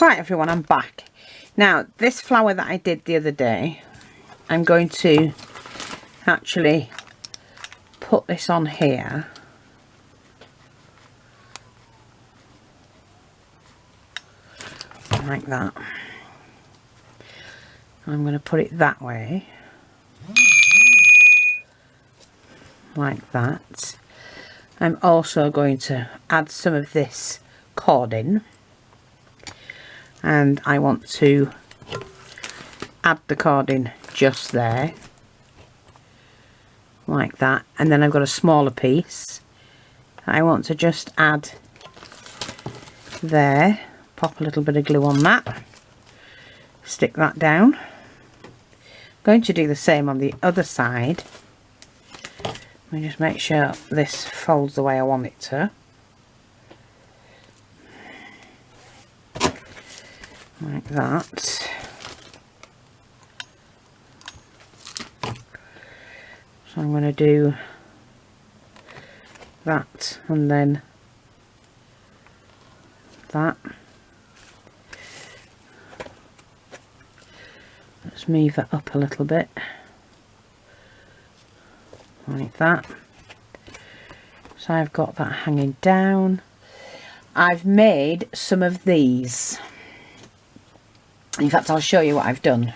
Right everyone, I'm back. Now this flower that I did the other day, I'm going to actually put this on here. Like that. I'm going to put it that way. Like that. I'm also going to add some of this cording. And I want to add the cording just there. Like that. And then I've got a smaller piece I want to just add there. Pop a little bit of glue on that. Stick that down. I'm going to do the same on the other side. Let me just make sure this folds the way I want it to. Like that. So I'm going to do that and then that. Let's move that up a little bit. Like that. So I've got that hanging down. I've made some of these. In fact, I'll show you what I've done.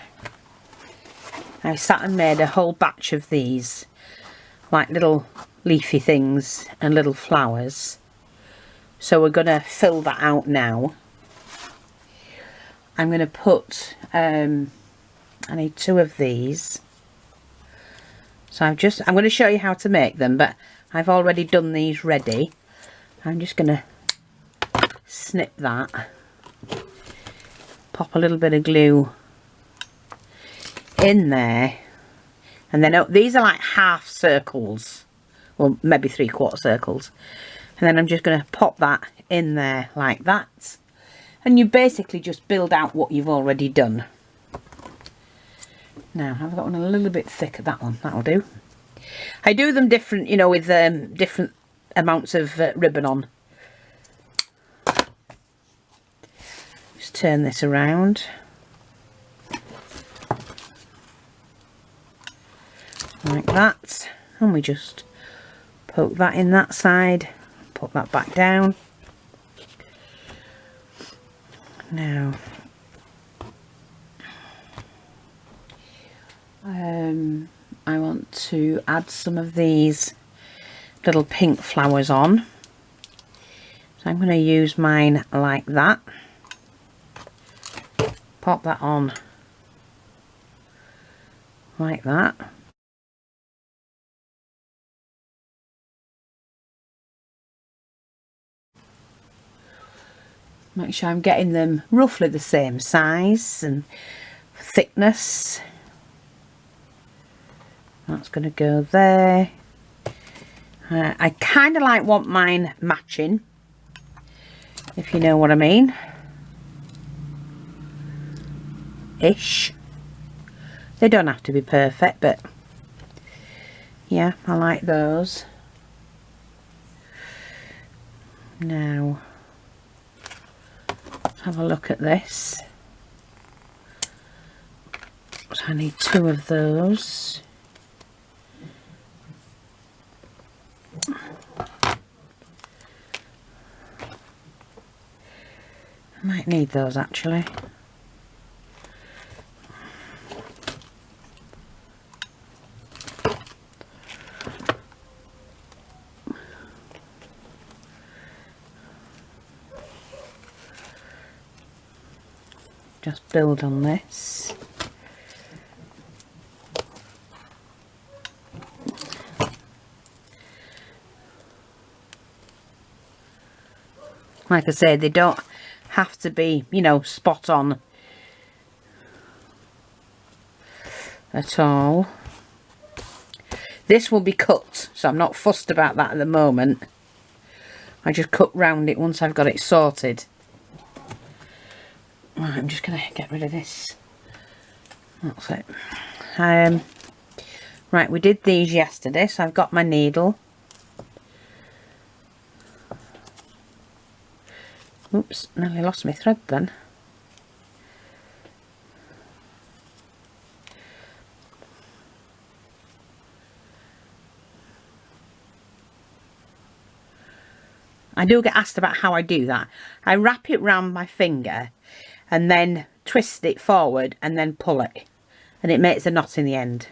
I sat and made a whole batch of these, like little leafy things and little flowers. So we're going to fill that out now. I'm going to put, I need 2 of these. So I'm going to show you how to make them, but I've already done these ready. I'm just going to snip that. Pop a little bit of glue in there, and then these are like half circles, or maybe 3/4 circles, and then I'm just going to pop that in there like that, and you basically just build out what you've already done. Now I've got one a little bit thicker, that one, that'll do. I do them different, you know, with different amounts of ribbon on. Turn this around like that, and we just poke that in that side, put that back down. Now I want to add some of these little pink flowers on, so I'm going to use mine like that. Pop that on like that. Make sure I'm getting them roughly the same size and thickness. That's going to go there. I kind of want mine matching, if you know what I mean. Ish. They don't have to be perfect, but yeah, I like those. Now let's have a look at this. So I need 2 of those. I might need those actually. Just build on this. Like I say, they don't have to be, you know, spot on at all. This will be cut, so I'm not fussed about that at the moment. I just cut round it once I've got it sorted. Right, I'm just going to get rid of this. That's it. Right, we did these yesterday, so I've got my needle. Oops, nearly lost my thread then. I do get asked about how I do that. I wrap it round my finger and then twist it forward and then pull it, and it makes a knot in the end.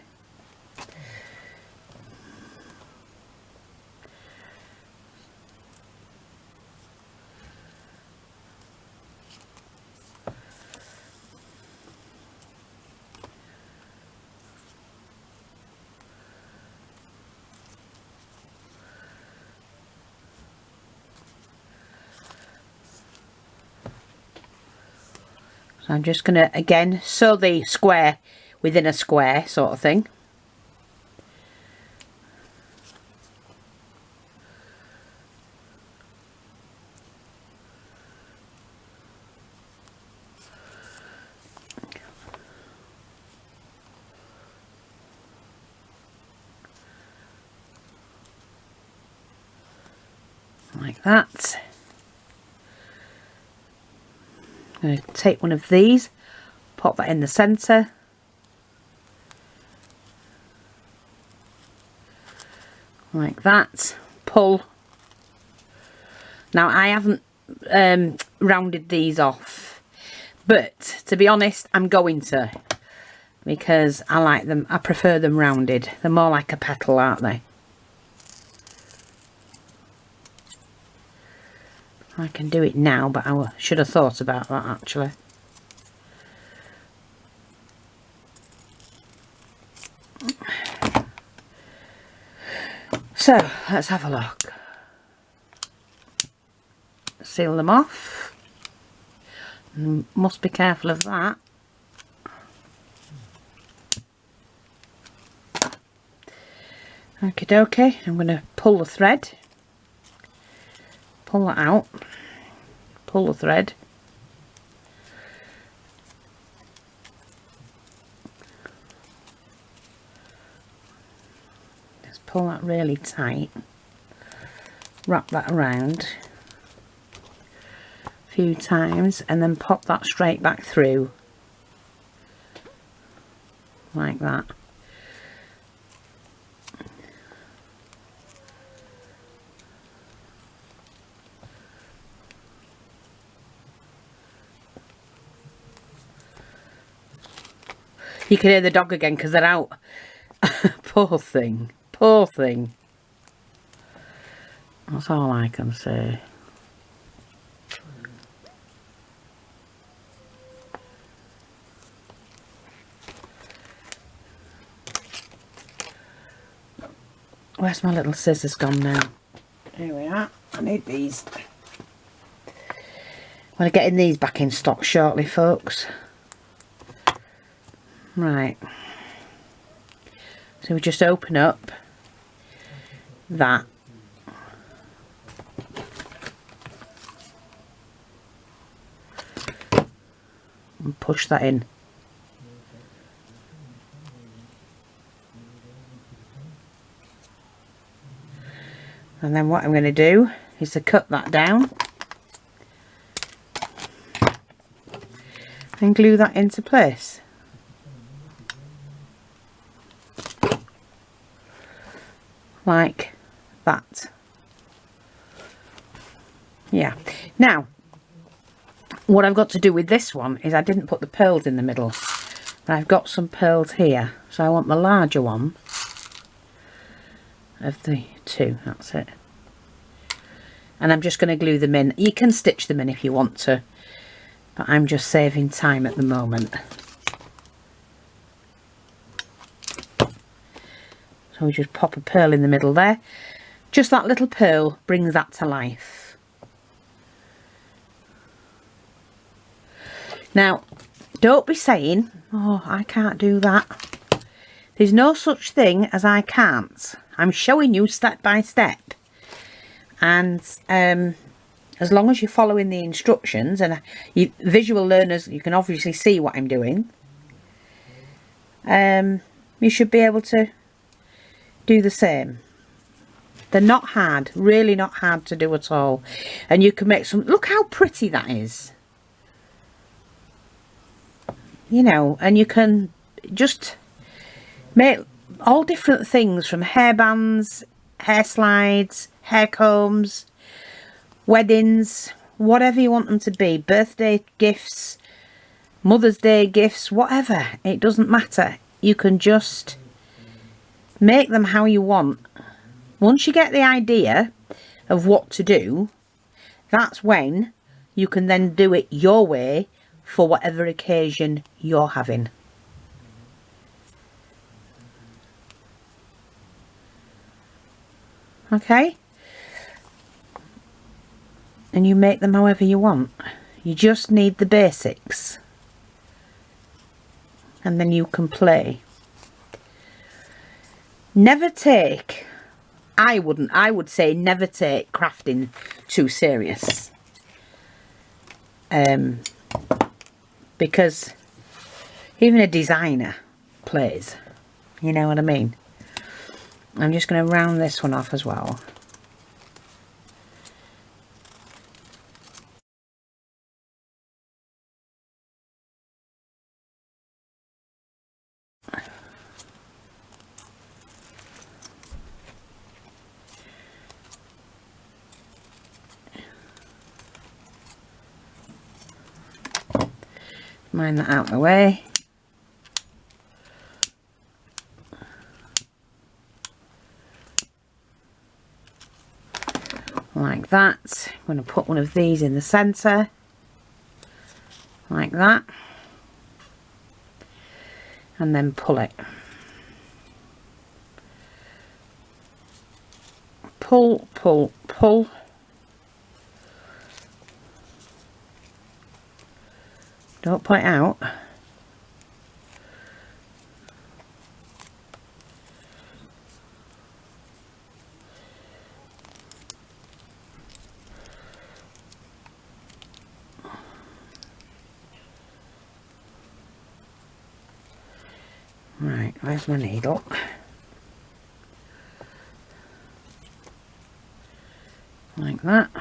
So I'm just going to again sew the square within a square sort of thing. Like that. I'm going to take one of these, pop that in the centre, like that, pull. Now I haven't rounded these off, but to be honest I'm going to, because I like them, I prefer them rounded. They're more like a petal, aren't they? I can do it now, but I should have thought about that actually. So let's have a look. Seal them off. Must be careful of that. Okie dokie, I'm going to pull the thread. Pull that out, pull the thread, just pull that really tight, wrap that around a few times and then pop that straight back through like that. You can hear the dog again because they're out. Poor thing. Poor thing. That's all I can say. Where's my little scissors gone now? Here we are. I need these. I'm going to get in these back in stock shortly, folks. Right, so we just open up that and push that in. And then what I'm going to do is to cut that down and glue that into place. Like that. Yeah. Now, what I've got to do with this one is I didn't put the pearls in the middle, but I've got some pearls here, so I want the larger one of the two. That's it. And I'm just going to glue them in. You can stitch them in if you want to, but I'm just saving time at the moment. So we just pop a pearl in the middle there. Just that little pearl brings that to life. Now, don't be saying, oh, I can't do that. There's no such thing as I can't. I'm showing you step by step. And as long as you're following the instructions, and you visual learners, you can obviously see what I'm doing. You should be able to do the same. They're not hard, really not hard to do at all. And you can make some, look how pretty that is. You know, and you can just make all different things, from hair bands, hair slides, hair combs, weddings, whatever you want them to be, birthday gifts, Mother's Day gifts, whatever, it doesn't matter. You can just make them how you want. Once you get the idea of what to do, that's when you can then do it your way for whatever occasion you're having. Okay? And you make them however you want. You just need the basics. And then you can play. Never take, I would say never take crafting too serious. Because even a designer plays, you know what I mean? I'm just going to round this one off as well. Mine that out of the way. Like that. I'm going to put one of these in the centre. Like that. And then pull it. Pull, pull, pull. Don't pull it out. Right, where's my needle? Like that.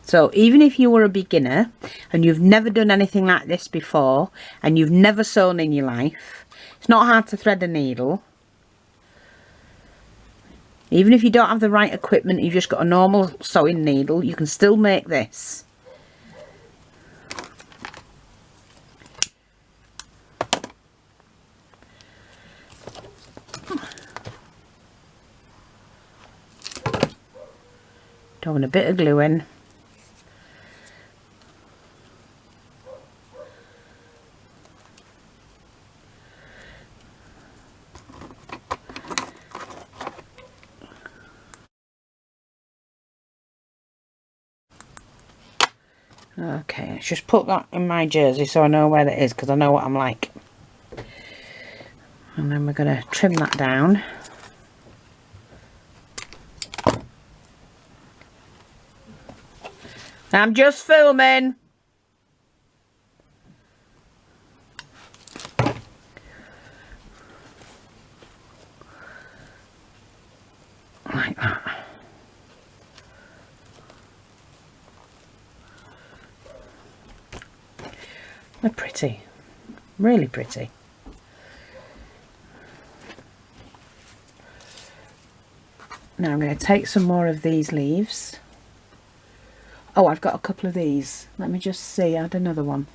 So even if you were a beginner and you've never done anything like this before and you've never sewn in your life, it's not hard to thread a needle. Even if you don't have the right equipment, you've just got a normal sewing needle, you can still make this. Throwing a bit of glue in. Okay, let's just put that in my jersey so I know where that is, because I know what I'm like. And then we're going to trim that down. I'm just filming. Like that. They're pretty, really pretty. Now I'm going to take some more of these leaves. Oh, I've got a couple of these. Let me just see, add another one.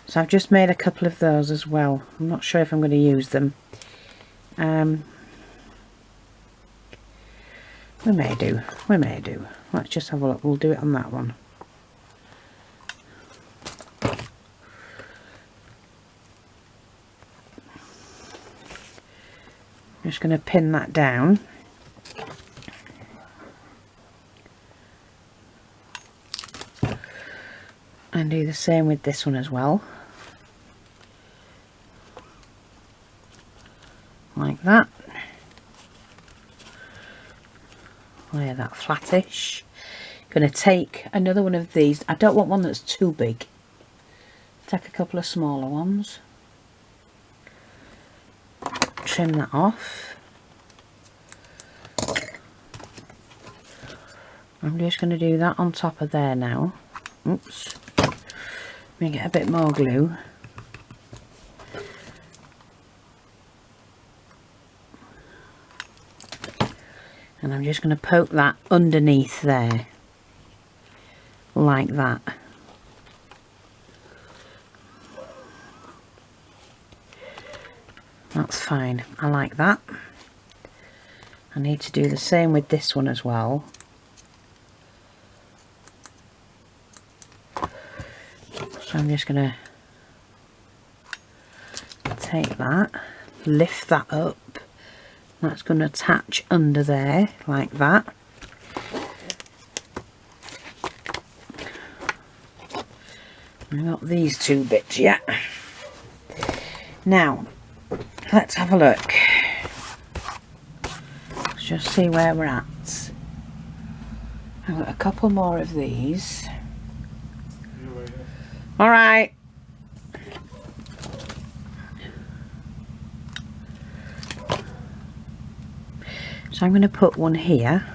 So I've just made a couple of those as well. I'm not sure if I'm going to use them. We may do, we may do. Let's just have a look, we'll do it on that one. I'm just going to pin that down. And do the same with this one as well. Like that. Lay that flattish. Going to take another one of these. I don't want one that's too big. Take a couple of smaller ones. Trim that off. I'm just going to do that on top of there now. Oops. Let me get a bit more glue. And I'm just going to poke that underneath there, like that. That's fine, I like that. I need to do the same with this one as well. So I'm just going to take that, lift that up. That's going to attach under there like that. I've got these two bits yet. Now, let's have a look. Let's just see where we're at. I've got a couple more of these. All right. So I'm going to put one here.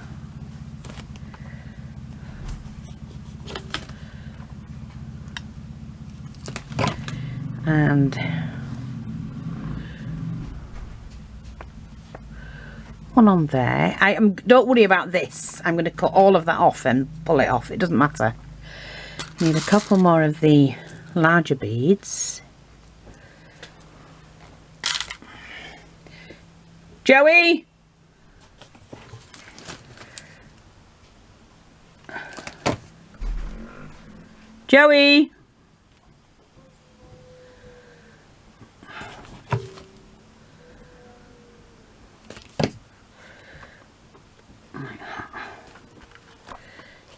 And one on there. Don't worry about this. I'm going to cut all of that off and pull it off. It doesn't matter. Need a couple more of the larger beads. Joey! Joey!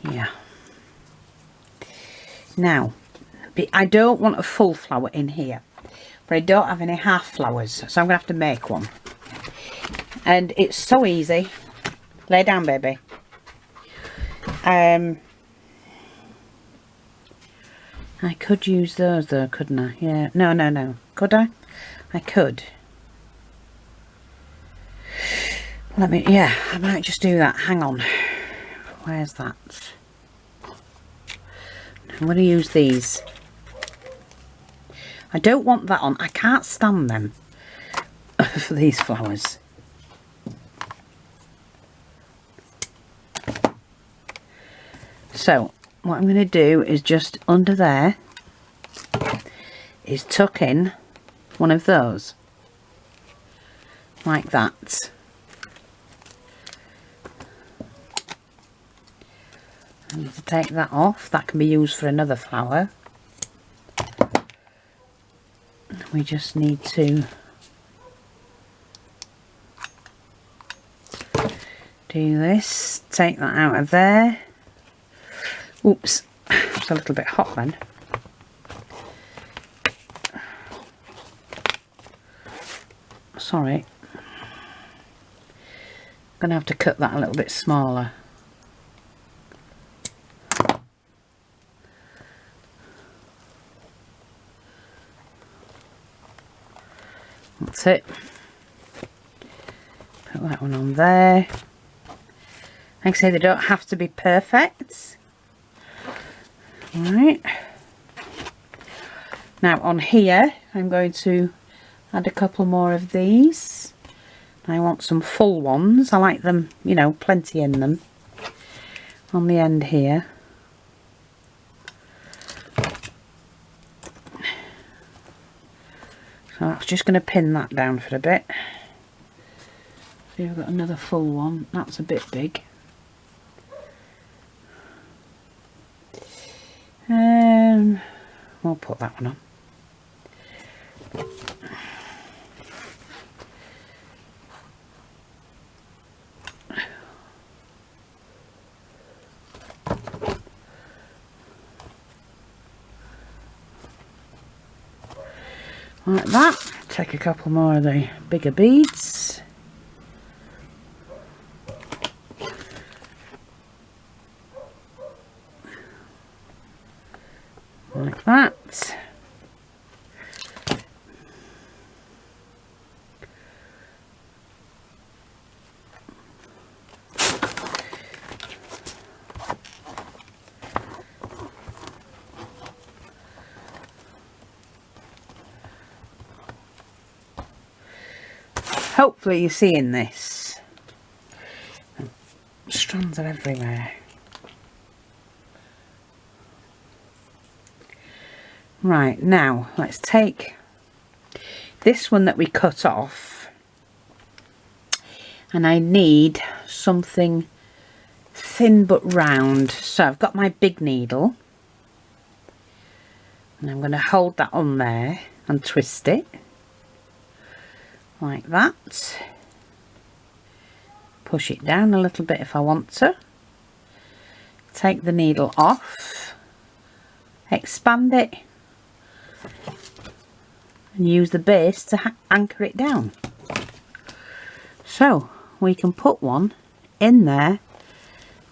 Yeah. Now, I don't want a full flower in here, but I don't have any half flowers, so I'm going to have to make one. And it's so easy. Lay down, baby. I could use those though, couldn't I? Yeah. No. Could I? I could. Yeah, I might just do that. Hang on. Where's that? I'm going to use these. I don't want that on. I can't stand them for these flowers. So, what I'm going to do is just under there is tuck in one of those. Like that. I need to take that off. That can be used for another flower. We just need to do this. Take that out of there. Oops, it's a little bit hot then. Sorry. I'm going to have to cut that a little bit smaller. That's it. Put that one on there. Like I say, they don't have to be perfect. Alright. Now on here, I'm going to add a couple more of these. I want some full ones. I like them, you know, plenty in them. On the end here. So that's just going to pin that down for a bit. See, I've got another full one. That's a bit big. We'll put that one on. Like that. Take a couple more of the bigger beads. Like that. Hopefully you're seeing this. strands are everywhere. Right, now let's take this one that we cut off, and I need something thin but round. So I've got my big needle, and I'm going to hold that on there and twist it like that. Push it down a little bit if I want to. Take the needle off, expand it, and use the base to anchor it down. So we can put one in there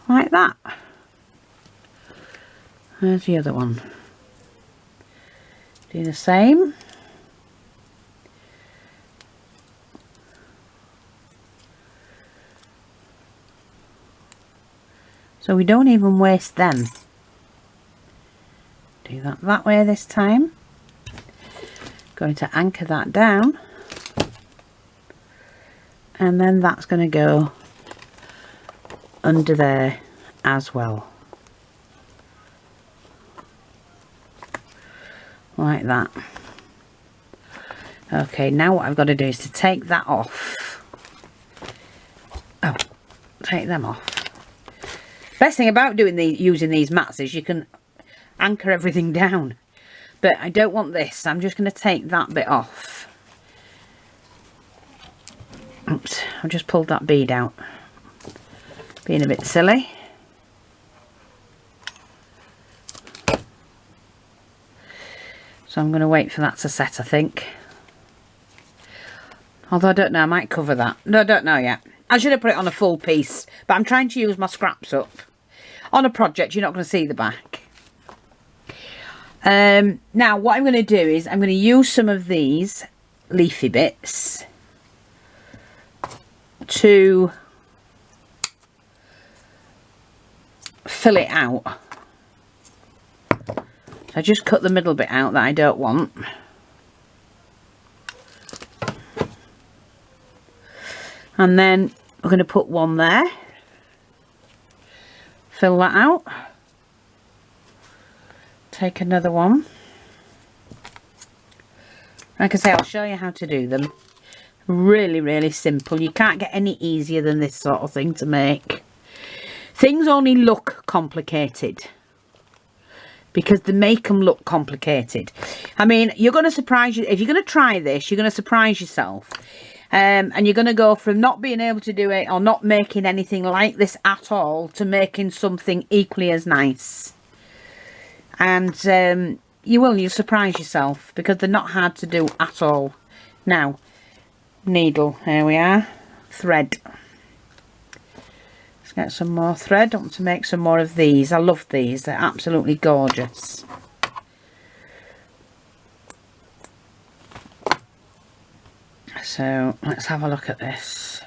like that. There's the other one. Do the same. So we don't even waste them. Do that way this time. Going to anchor that down, and then that's going to go under there as well, like that. Okay, now what I've got to do is to take that off. Oh, take them off. Best thing about using these mats is you can anchor everything down, but I don't want this. I'm just going to take that bit off. Oops, I've just pulled that bead out, being a bit silly. So I'm going to wait for that to set, I think. Although I don't know, I might cover that. No, I don't know yet. I should have put it on a full piece, but I'm trying to use my scraps up. On a project, you're not going to see the back. Now, what I'm going to do is I'm going to use some of these leafy bits to fill it out. So I just cut the middle bit out that I don't want. And then we're going to put one there. Fill that out. Take another one. Like I say, I'll show you how to do them. Really, really simple. You can't get any easier than this sort of thing to make. Things only look complicated because they make them look complicated. I mean, you're going to surprise you. If you're going to try this, you're going to surprise yourself. And you're going to go from not being able to do it or not making anything like this at all to making something equally as nice. And you'll surprise yourself because they're not hard to do at all. Now, needle, here we are, thread. Let's get some more thread. I want to make some more of these. I love these, they're absolutely gorgeous. So let's have a look at this.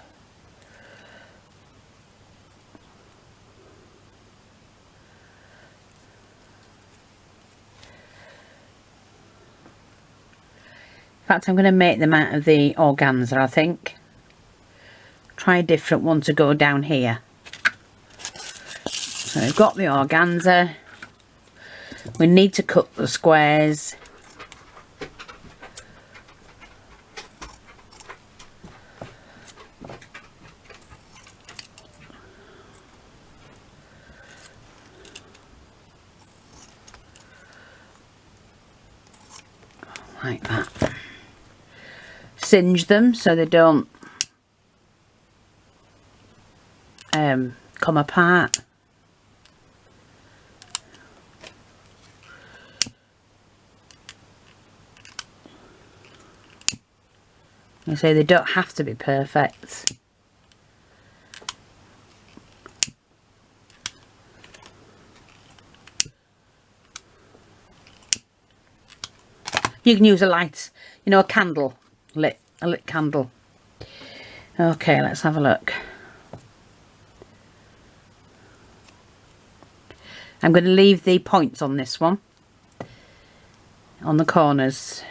In fact, I'm going to make them out of the organza, I think. Try a different one to go down here. So we've got the organza. We need to cut the squares. Like that. Singe them so they don't come apart. I say they don't have to be perfect. You can use a light, you know, a candle, a lit candle. Okay, let's have a look. I'm going to leave the points on this one, on the corners.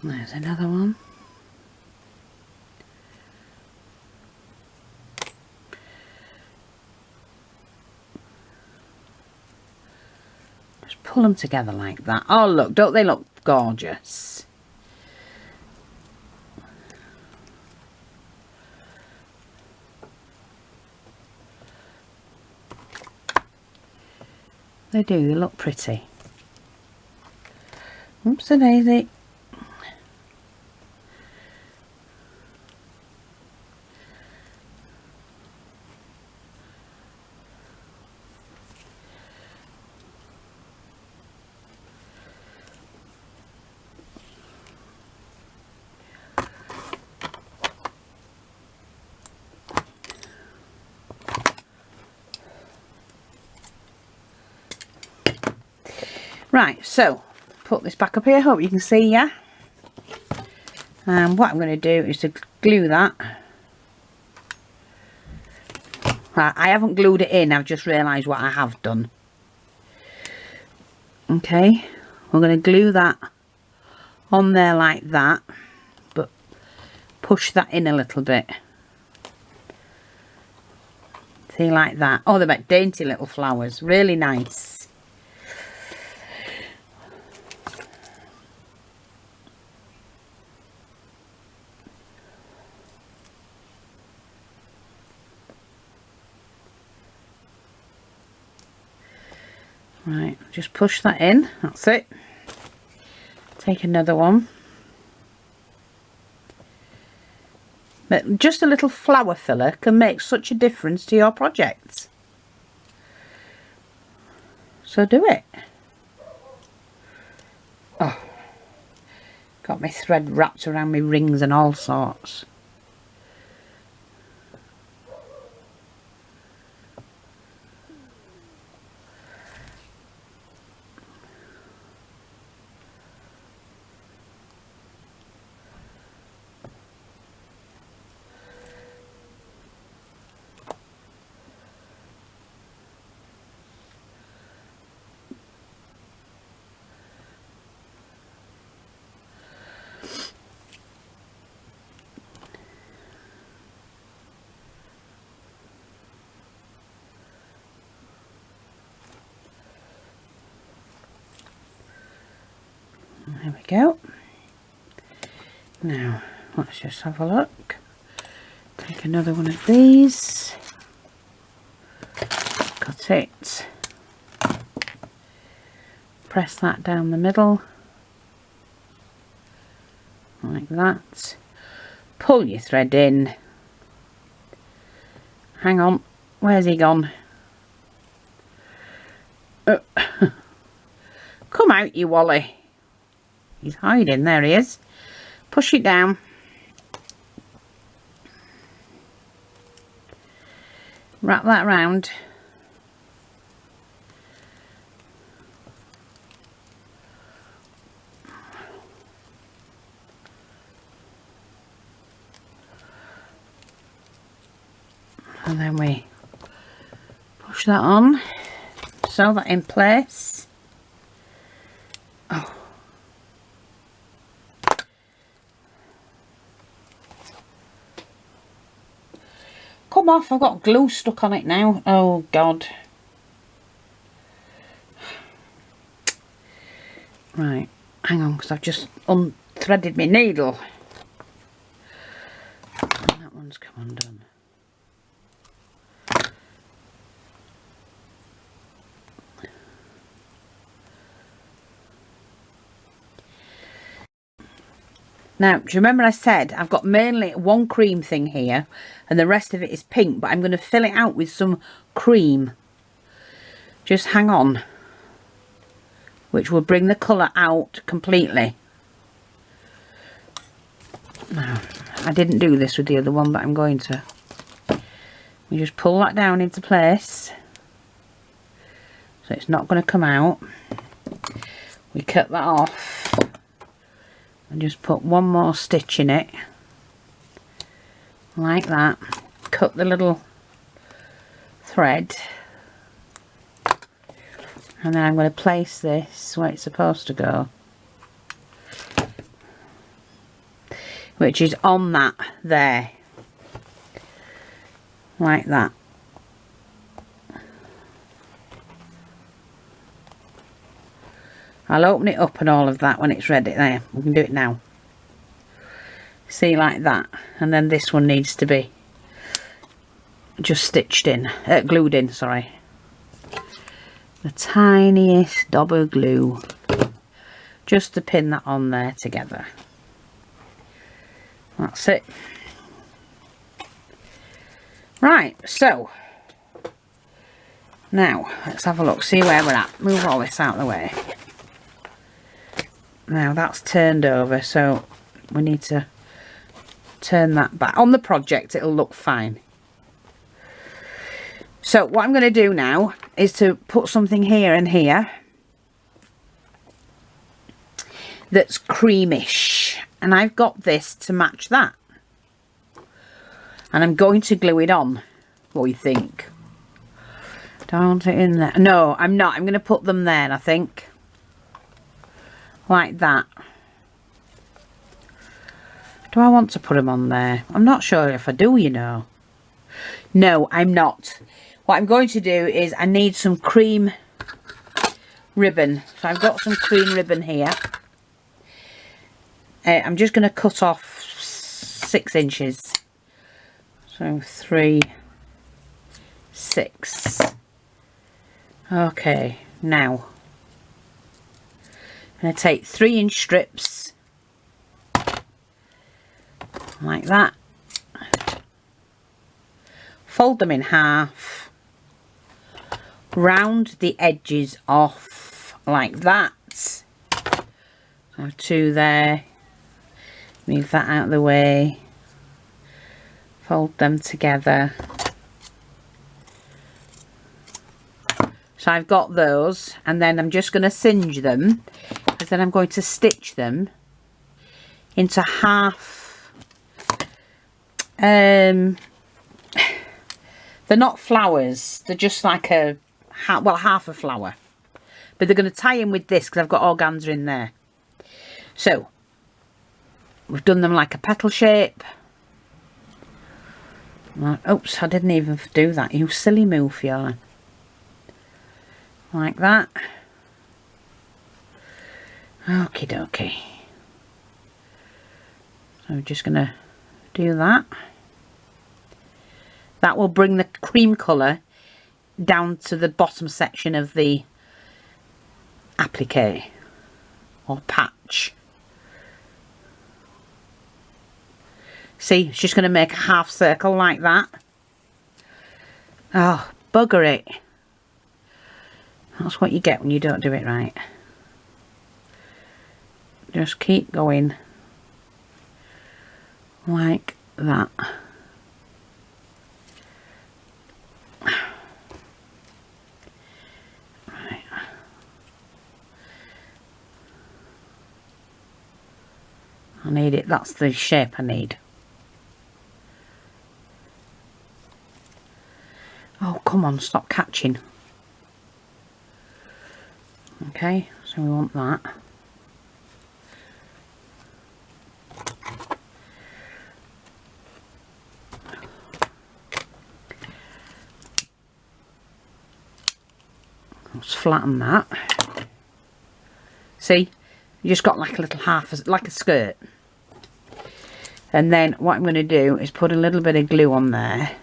There's another one. Just pull them together like that. Oh look, don't they look gorgeous? They do, they look pretty. Oops, a daisy. Right, so put this back up here. Hope you can see, yeah. And what I'm going to do is to glue that. I haven't glued it in. I've just realised what I have done. Okay, we're going to glue that on there like that, but push that in a little bit. See, like that. Oh, they're like dainty little flowers. Really nice. Right, just push that in, that's it. Take another one. But just a little flower filler can make such a difference to your projects. So do it. Oh, got my thread wrapped around my rings and all sorts. There we go. Now, let's just have a look. Take another one of these. Cut it. Press that down the middle. Like that. Pull your thread in. Hang on. Where's he gone? Come out, you Wally. He's hiding. There he is. Push it down. Wrap that round. And then we push that on. Sew that in place. Oh. Come off, I've got glue stuck on it now. Oh God. Right, hang on, because I've just unthreaded my needle. And that one's come undone. Now, do you remember I said I've got mainly one cream thing here and the rest of it is pink, but I'm going to fill it out with some cream. Just hang on. Which will bring the colour out completely. Now, I didn't do this with the other one, but I'm going to. We just pull that down into place. So it's not going to come out. We cut that off. And just put one more stitch in it like that. Cut the little thread and then I'm going to place this where it's supposed to go. which is on that there, like that. I'll open it up and all of that when it's ready. There, we can do it now. See, like that. And then this one needs to be just stitched in, glued in, sorry. The tiniest dab of glue, just to pin that on there together. That's it. Right, so now let's have a look, see where we're at. Move all this out of the way. Now that's turned over, so we need to turn that back. On the project it'll look fine. So what I'm going to do now is to put something here and here that's creamish, and I've got this to match that, and I'm going to glue it on. What do you think? Do I want it in there? No, I'm not. I'm going to put them there, I think. Like that. Do I want to put them on there? I'm not sure if I do, you know. No, I'm not. What I'm going to do is I need some cream ribbon. So I've got some cream ribbon here. I'm just going to cut off 6 inches. So 3, 6. Okay, now I'm going to take 3-inch strips like that, fold them in half, round the edges off like that. So I have 2 there, move that out of the way, fold them together. So I've got those, and then I'm just going to singe them, because then I'm going to stitch them into half. They're not flowers, they're just like a half a flower, but they're going to tie in with this because I've got organza in there. So we've done them like a petal shape. Oops, I didn't even do that, you silly move, Fiona. Like that. Okie dokie. So I'm just going to do that. That will bring the cream colour down to the bottom section of the applique or patch. See, it's just going to make a half circle like that. Oh, bugger it. That's what you get when you don't do it right. Just keep going like that. Right. I need it, that's the shape I need. Oh, come on, stop catching. Okay, so we want that. Let's flatten that. See, you just got like a little like a skirt. And then what I'm going to do is put a little bit of glue on there.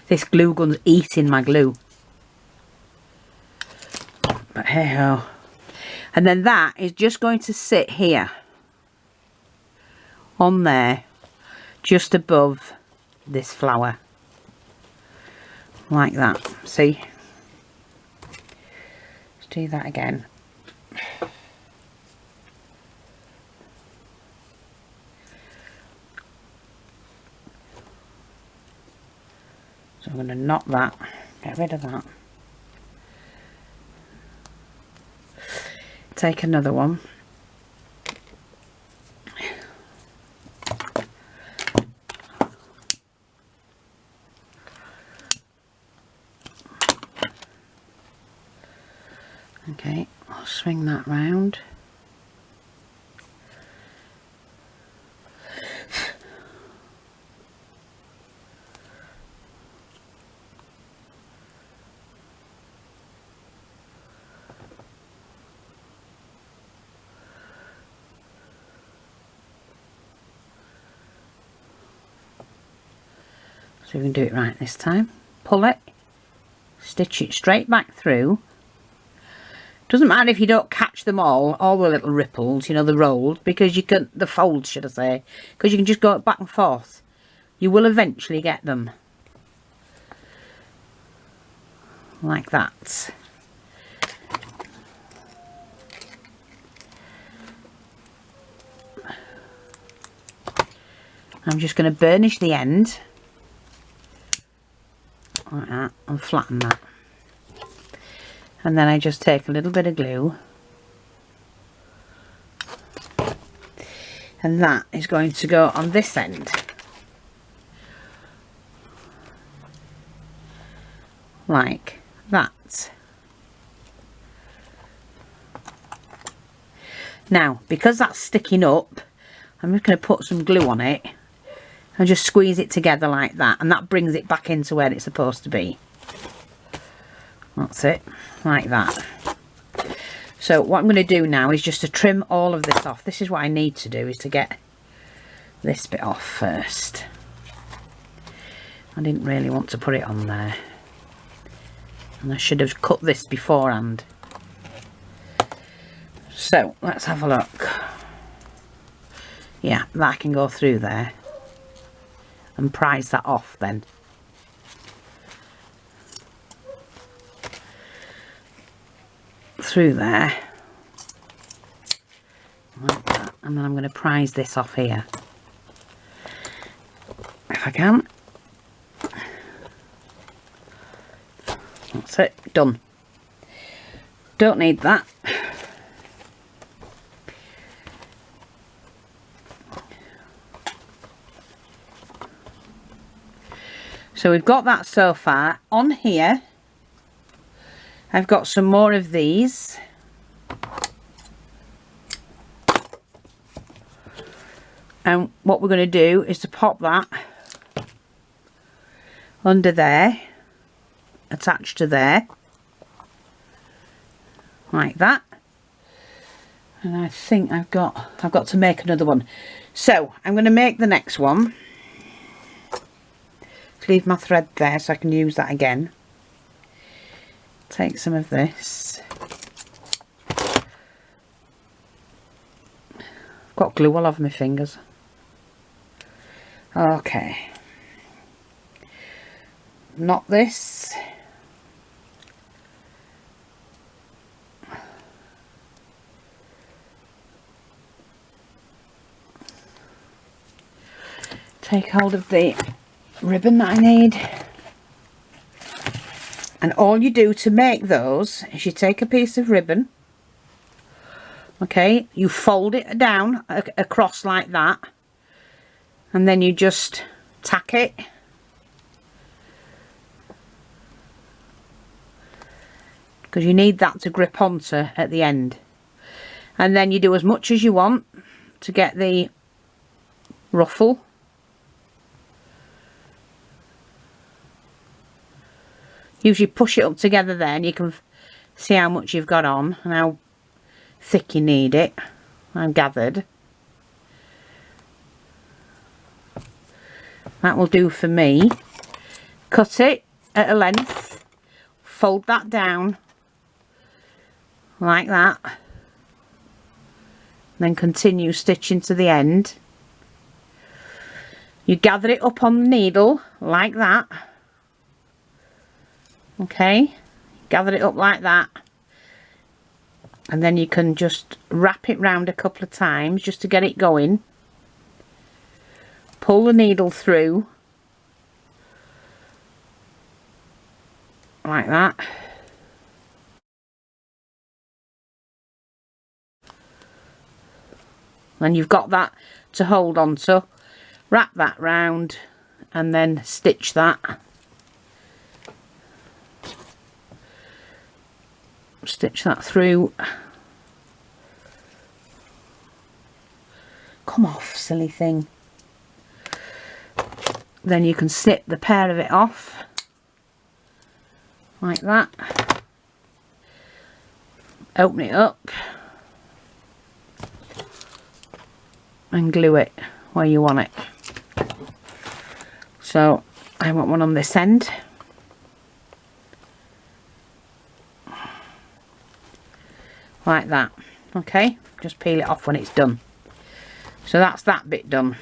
This glue gun's eating my glue. But hey ho. And then that is just going to sit here on there, just above this flower, like that. See, let's do that again. So I'm going to knot that, get rid of that. Take another one. Okay, I'll swing that round. So we can do it right this time. Pull it, stitch it straight back through. Doesn't matter if you don't catch them all the little ripples, you know, the rolled, because you can, the folds should I say, because you can just go back and forth. You will eventually get them. Like that. I'm just going to burnish the end like that and flatten that, and then I just take a little bit of glue, and that is going to go on this end like that. Now because that's sticking up, I'm just going to put some glue on it and just squeeze it together like that, and that brings it back into where it's supposed to be. That's it, like that. So what I'm going to do now is just to trim all of this off. This is what I need to do, is to get this bit off first. I didn't really want to put it on there, and I should have cut this beforehand. So let's have a look. Yeah, that can go through there and prise that off then. Through there. Like that. And then I'm going to prise this off here. If I can. That's it. Done. Don't need that. So we've got that so far. On here, I've got some more of these. And what we're going to do is to pop that under there, attached to there, like that. And I think I've got to make another one. So I'm going to make the next one. Leave my thread there so I can use that again. Take some of this. Got glue all over my fingers. Okay. Knot this. Take hold of the ribbon that I need, and all you do to make those is you take a piece of ribbon, okay, you fold it down across like that, and then you just tack it because you need that to grip onto at the end, and then you do as much as you want to get the ruffle. Usually push it up together there, and you can see how much you've got on and how thick you need it. I've gathered. That will do for me. Cut it at a length, fold that down like that, then continue stitching to the end. You gather it up on the needle like that. Okay, gather it up like that, and then you can just wrap it round a couple of times just to get it going. Pull the needle through like that. Then you've got that to hold on to. Wrap that round and then stitch that. Stitch that through. Come off, silly thing. Then you can snip the pair of it off like that. Open it up and glue it where you want it. So I want one on this end. Like that. Okay, just peel it off when it's done. So that's that bit done.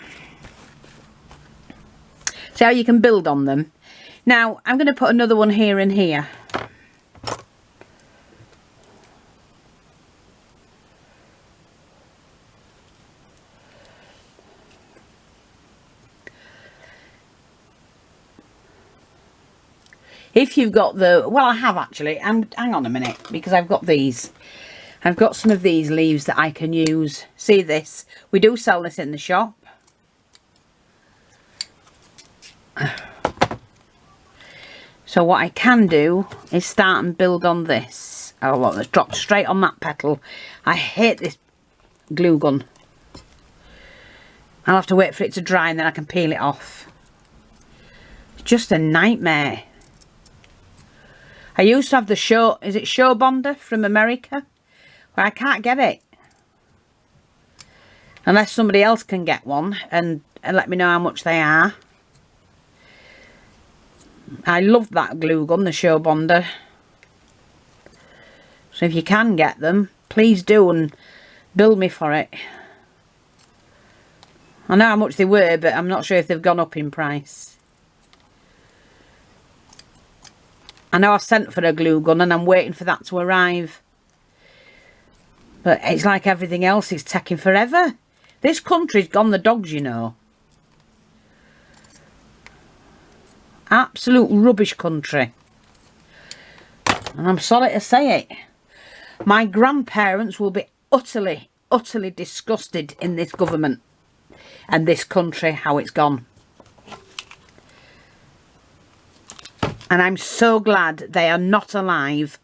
See how you can build on them. Now I'm going to put another one here and here. If you've got the, well, I have actually, hang on a minute, because I've got these. I've got some of these leaves that I can use. See this? We do sell this in the shop. So what I can do is start and build on this. Oh, look, it's dropped straight on that petal. I hate this glue gun. I'll have to wait for it to dry and then I can peel it off. It's just a nightmare. I used to have the show, is it show bonder from America? But I can't get it. Unless somebody else can get one and let me know how much they are. I love that glue gun, the show bonder. So if you can get them, please do and bill me for it. I know how much they were, but I'm not sure if they've gone up in price. I know I've sent for a glue gun and I'm waiting for that to arrive. But it's like everything else, it's taking forever. This country's gone the dogs, you know. Absolute rubbish country. And I'm sorry to say it. My grandparents will be utterly, utterly disgusted in this government and this country, how it's gone. And I'm so glad they are not alive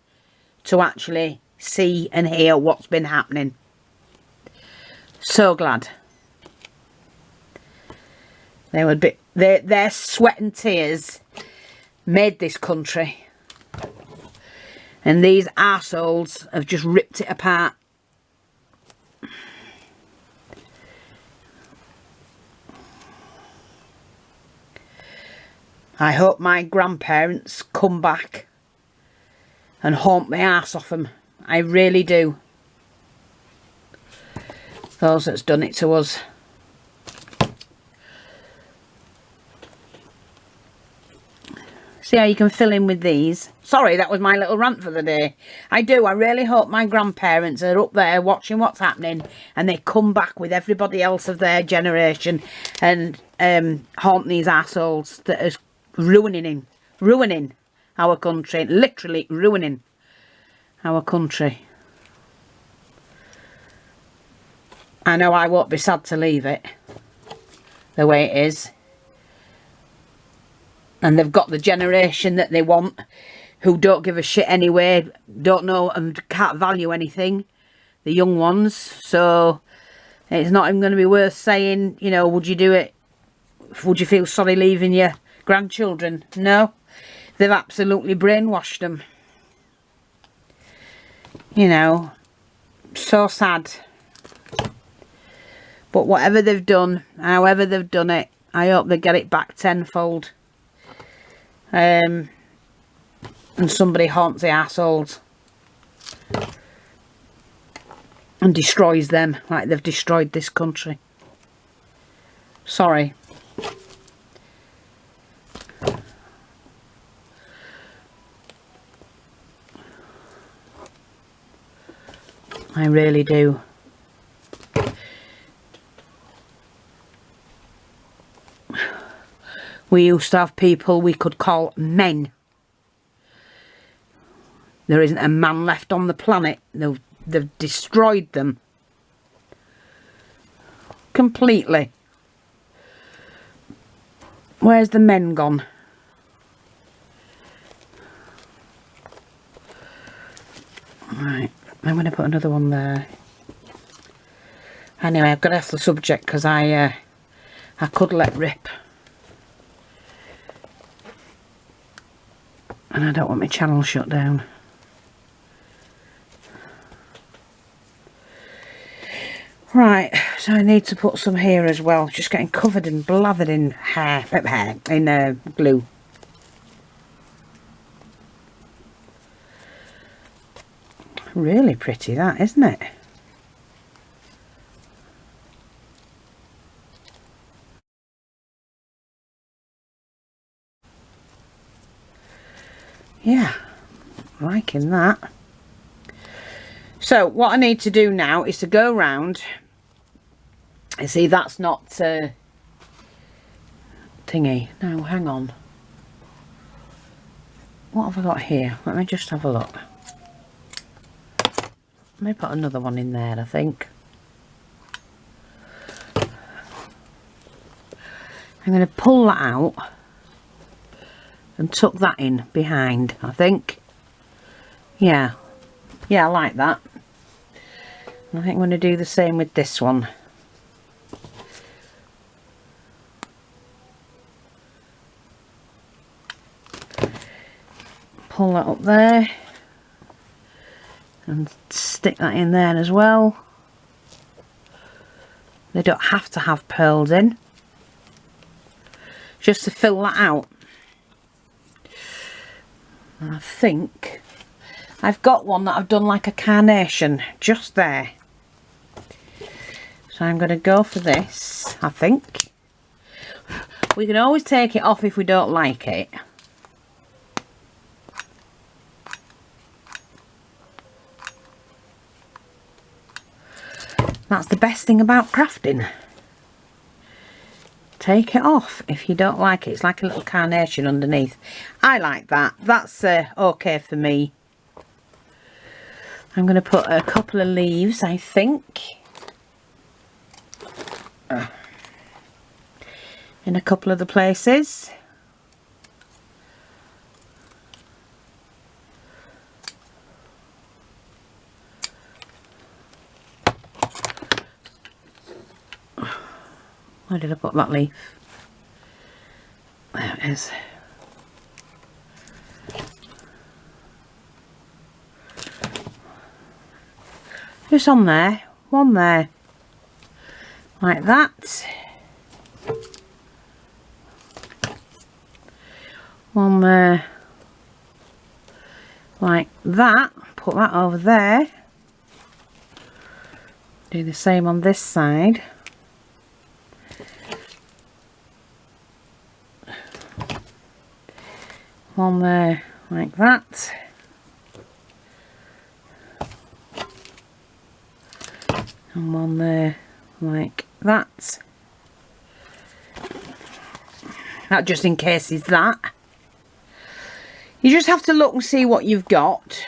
to actually see and hear what's been happening. So glad. They would be, their sweat and tears made this country. And these arseholes have just ripped it apart. I hope my grandparents come back and haunt my arse off them. I really do. Those that's done it to us. See how you can fill in with these. Sorry, that was my little rant for the day. I really hope my grandparents are up there watching what's happening and they come back with everybody else of their generation and haunt these arseholes that are ruining our country, literally ruining our country. I know I won't be sad to leave it the way it is. And they've got the generation that they want, who don't give a shit anyway, don't know and can't value anything, the young ones. So it's not even going to be worth saying, you know, would you do it? Would you feel sorry leaving your grandchildren? No, they've absolutely brainwashed them. You know, so sad. But whatever they've done, however they've done it, I hope they get it back tenfold. And somebody haunts the assholes and destroys them like they've destroyed this country. Sorry. I really do. We used to have people we could call men. There isn't a man left on the planet. They've destroyed them. Completely. Where's the men gone? Right, I'm going to put another one there. Anyway, I've got off the subject because I could let rip. And I don't want my channel shut down. Right, So I need to put some here as well. Just getting covered and blathered in glue. Really pretty that, isn't it? Yeah, liking that. So what I need to do now is to go round. You see, that's not thingy. No, hang on. What have I got here? Let me just have a look. Let me put another one in there, I think. I'm going to pull that out and tuck that in behind, I think. Yeah, I like that. I think I'm going to do the same with this one. Pull that up there and stick that in there as well. They don't have to have pearls in, just to fill that out. And I think I've got one that I've done like a carnation just there. So I'm going to go for this, I think. We can always take it off if we don't like it. That's the best thing about crafting. Take it off if you don't like it. It's like a little carnation underneath. I like that. That's okay for me. I'm going to put a couple of leaves, I think. In a couple of the places. Where did I put that leaf? There it is. Just on there, one there, like that. One there, like that. Put that over there. Do the same on this side. One there, like that. And one there, like that. That just in case is that. You just have to look and see what you've got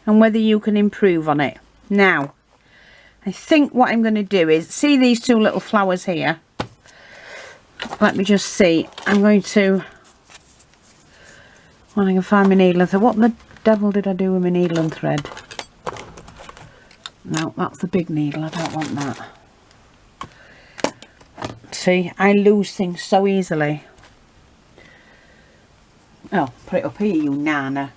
and whether you can improve on it. Now, I think what I'm going to do is, see these two little flowers here? Let me just see. I'm going to, when I can find my needle and thread. What the devil did I do with my needle and thread? No, that's the big needle. I don't want that. See, I lose things so easily. Oh, put it up here, you nana.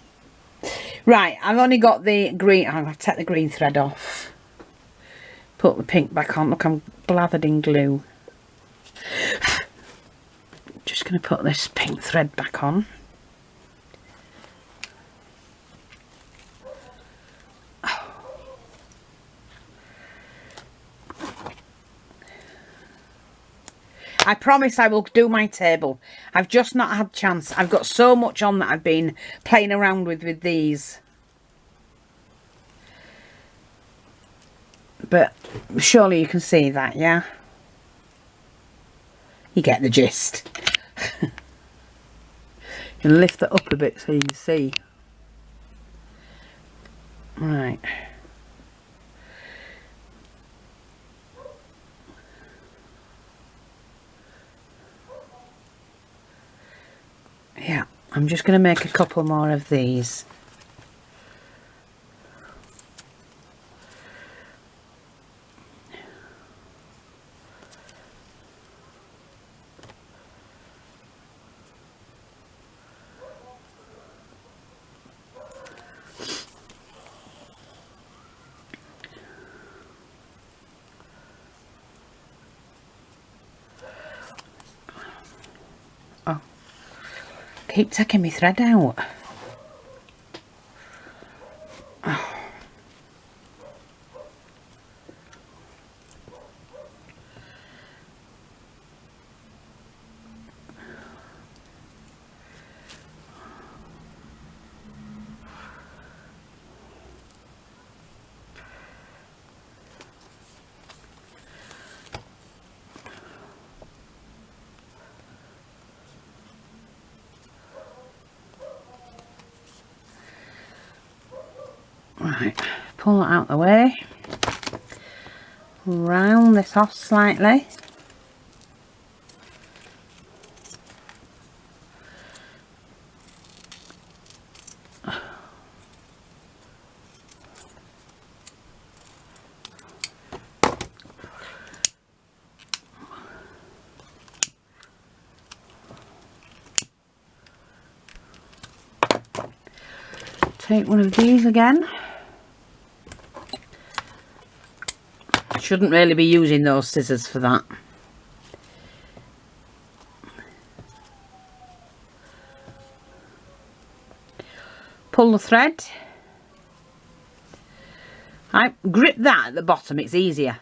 Right, I've only got the green. I'm going to take the green thread off. Put the pink back on. Look, I'm blathered in glue. Just going to put this pink thread back on. I promise I will do my table. I've just not had a chance. I've got so much on that I've been playing around with these. But surely you can see that, yeah? You get the gist. And lift it up a bit so you can see. Right. Yeah, I'm just going to make a couple more of these. Keep taking my thread out. Right, pull that out of the way, round this off slightly, take one of these again. Shouldn't really be using those scissors for that. Pull the thread. I grip that at the bottom, it's easier.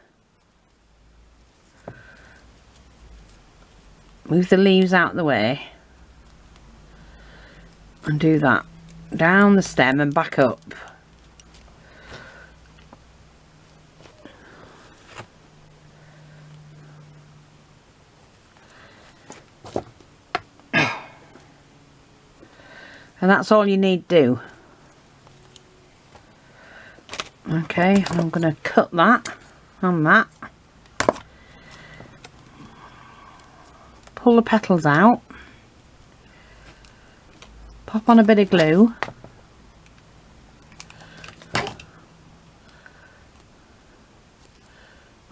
Move the leaves out of the way and do that down the stem and back up. And that's all you need to do. Okay, I'm going to cut that and that. Pull the petals out. Pop on a bit of glue.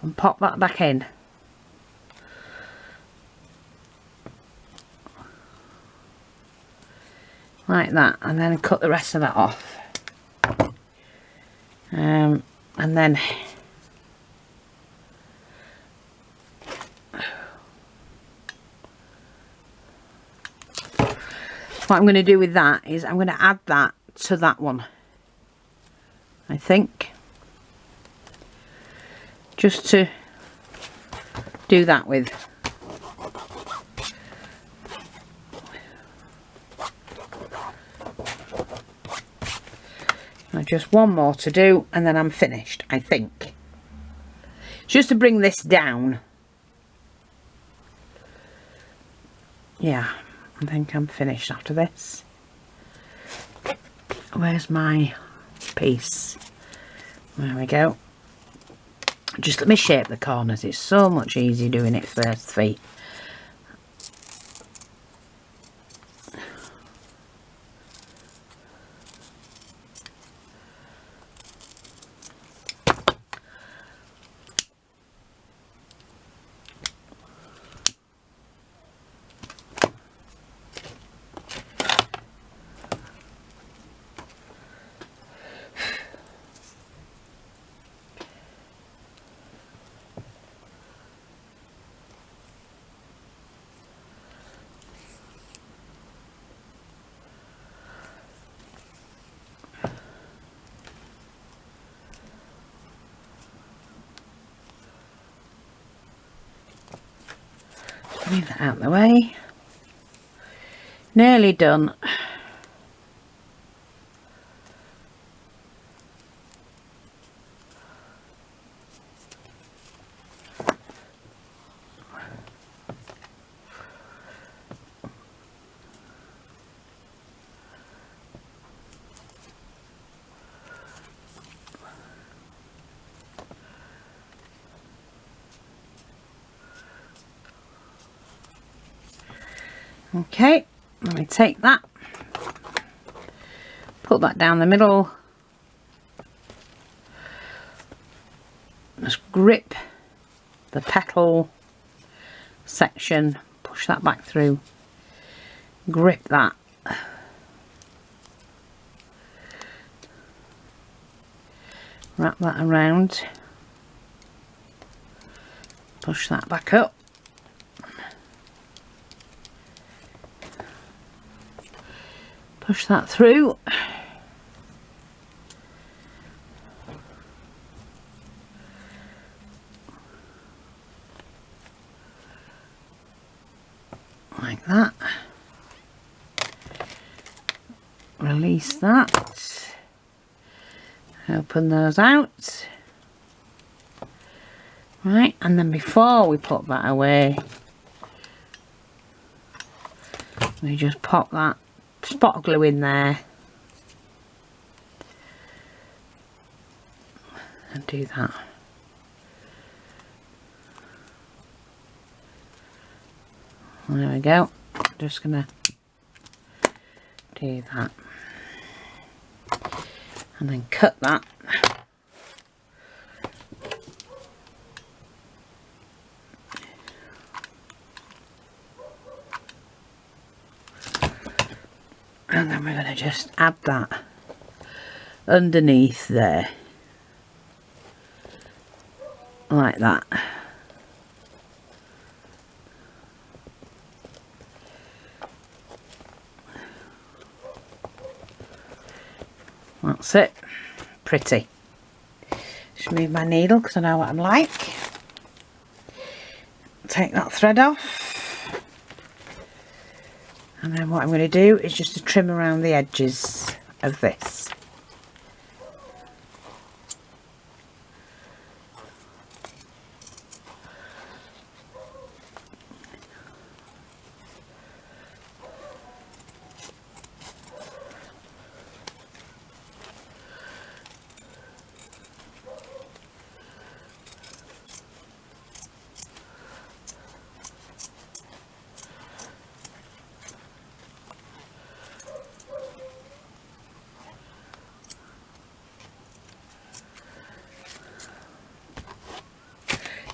And pop that back in. Like that, and then cut the rest of that off. And then what I'm going to do with that is I'm going to add that to that one, I think, just to do that with. Just one more to do and then I'm finished, I think. Just to bring this down. Yeah, I think I'm finished after this. Where's my piece? There we go. Just let me shape the corners. It's so much easier doing it first feet. Move that out of the way. Nearly done. Okay, let me take that, put that down the middle, just grip the petal section, push that back through, grip that, wrap that around, push that back up. Push that through. Like that. Release that. Open those out. Right, and then before we put that away, we just pop that spot of glue in there and do that. And there we go. Just gonna do that and then cut that. And then we're going to just add that underneath there, like that. That's it. Pretty. Just move my needle because I know what I'm like. Take that thread off. And then what I'm going to do is just to trim around the edges of this.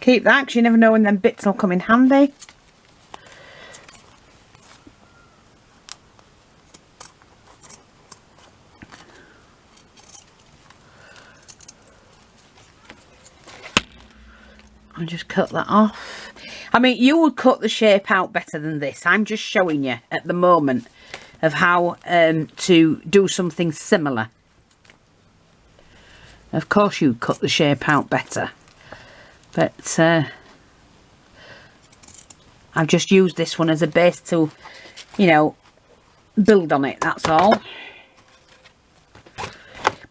Keep that because you never know when them bits will come in handy. I'll just cut that off. I mean, you would cut the shape out better than this. I'm just showing you at the moment of how to do something similar. Of course you'd cut the shape out better. But I've just used this one as a base to, you know, build on it, that's all.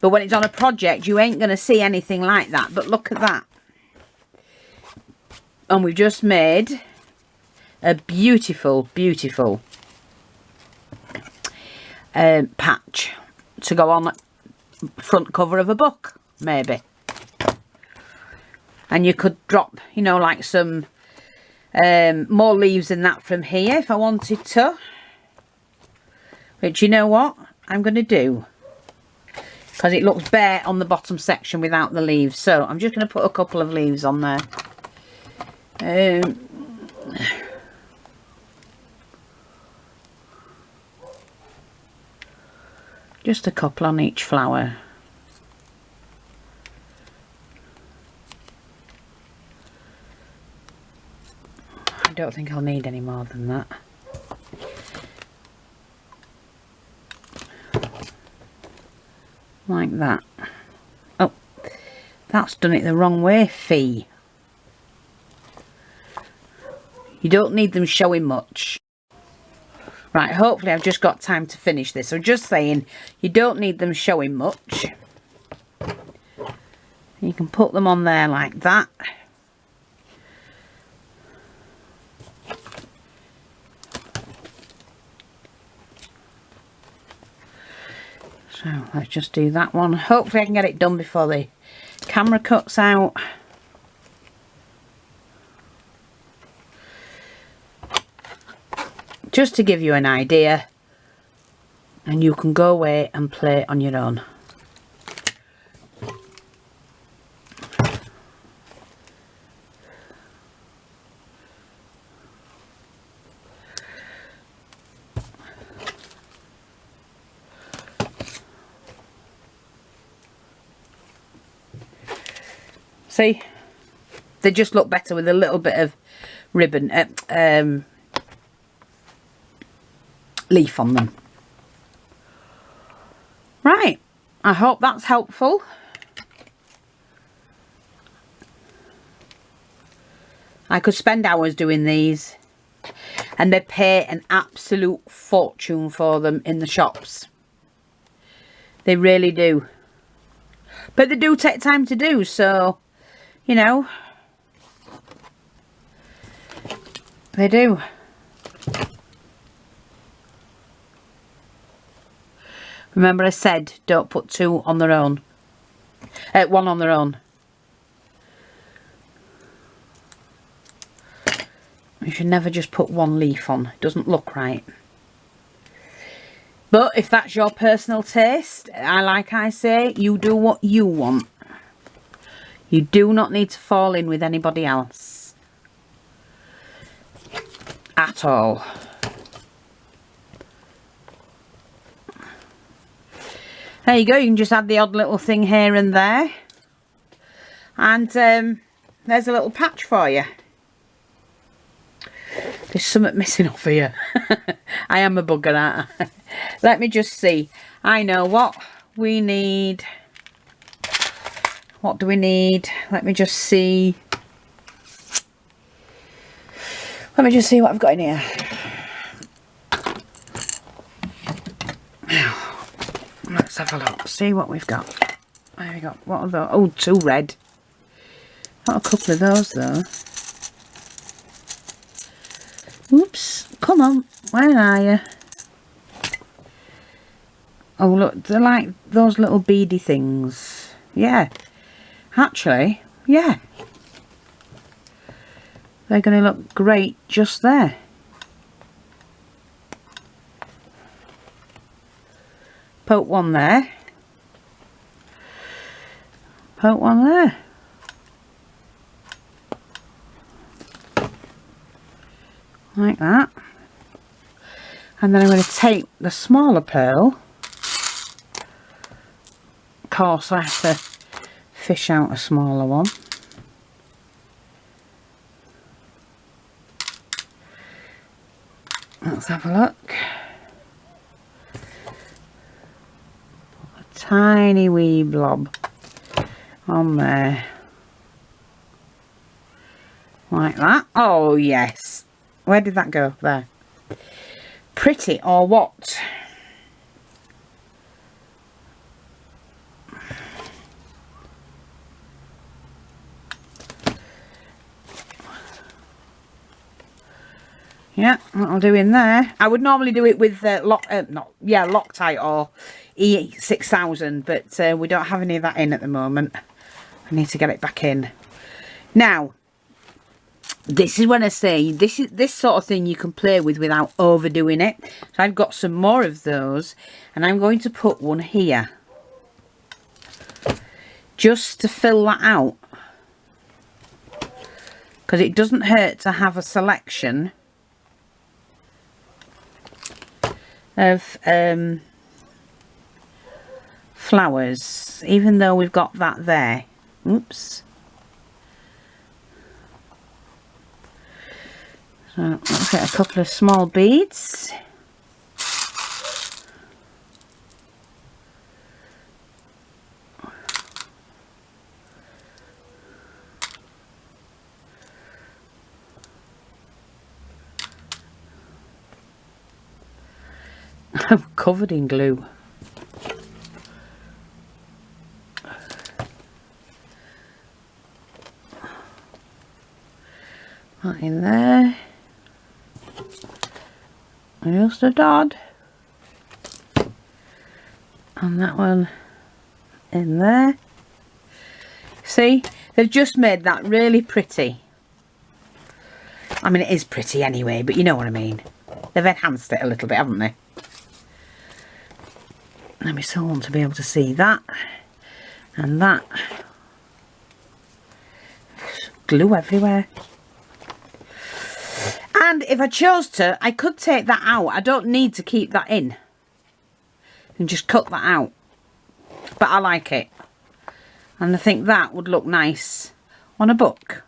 But when it's on a project, you ain't going to see anything like that. But look at that. And we've just made a beautiful, beautiful patch to go on the front cover of a book, maybe. And you could drop, you know, like some more leaves than that from here if I wanted to. Which, you know what I'm going to do? Because it looks bare on the bottom section without the leaves. So I'm just going to put a couple of leaves on there. Just a couple on each flower. I don't think I'll need any more than that. Like that. Oh, that's done it the wrong way, Fee. You don't need them showing much. Right, hopefully I've just got time to finish this. So just saying, you don't need them showing much. You can put them on there like that. So let's just do that one. Hopefully I can get it done before the camera cuts out. Just to give you an idea, and you can go away and play on your own. See, they just look better with a little bit of ribbon, leaf on them. I hope that's helpful. I could spend hours doing these, and they pay an absolute fortune for them in the shops. They really do. But they do take time to do, so, you know, they do. Remember I said don't put two on their own. One on their own. You should never just put one leaf on. It doesn't look right. But if that's your personal taste, like I say, you do what you want. You do not need to fall in with anybody else. At all. There you go. You can just add the odd little thing here and there. And there's a little patch for you. There's something missing off here. I am a bugger, aren't I? Let me just see. I know what we need. What do we need? Let me just see. Let me just see what I've got in here. Let's have a look. See what we've got. There we go. What are those? Oh, two red. Got a couple of those though. Oops. Come on. Where are you? Oh, look. They're like those little beady things. Yeah. Actually, yeah. They're going to look great just there. Poke one there. Poke one there. Like that. And then I'm going to take the smaller pearl. Of course, I have to fish out a smaller one. Let's have a look. A tiny wee blob on there. Like that. Oh, yes. Where did that go? There. Pretty or what? Yeah, that'll do in there. I would normally do it with Loctite or E6000, but we don't have any of that in at the moment. I need to get it back in. Now, this is when I say this sort of thing you can play with without overdoing it. So I've got some more of those, and I'm going to put one here just to fill that out, because it doesn't hurt to have a selection of flowers, even though we've got that there. Oops. So let's get a couple of small beads. I'm covered in glue. That in there. And just a dot. And that one in there. See, they've just made that really pretty. I mean, it is pretty anyway, but you know what I mean. They've enhanced it a little bit, haven't they? And we still want to be able to see that and that. Glue everywhere. And if I chose to, I could take that out. I don't need to keep that in. And just cut that out. But I like it. And I think that would look nice on a book.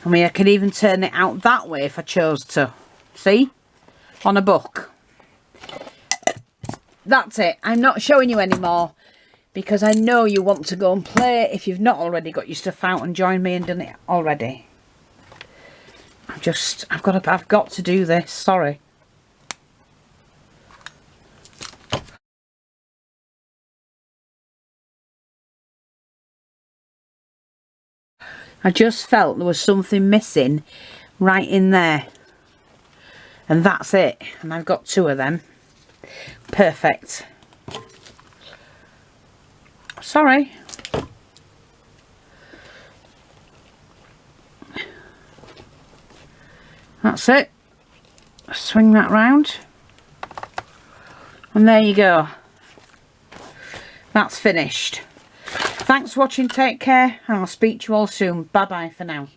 I mean, I could even turn it out that way if I chose to. See? On a book. that's it. I'm not showing you anymore because I know you want to go and play if you've not already got your stuff out and joined me and done it already. I've got to do this. Sorry. I just felt there was something missing right in there. And that's it. And I've got 2 of them. Perfect. Sorry. That's it. Swing that round. And there you go. That's finished. Thanks for watching. Take care. And I'll speak to you all soon. Bye bye for now.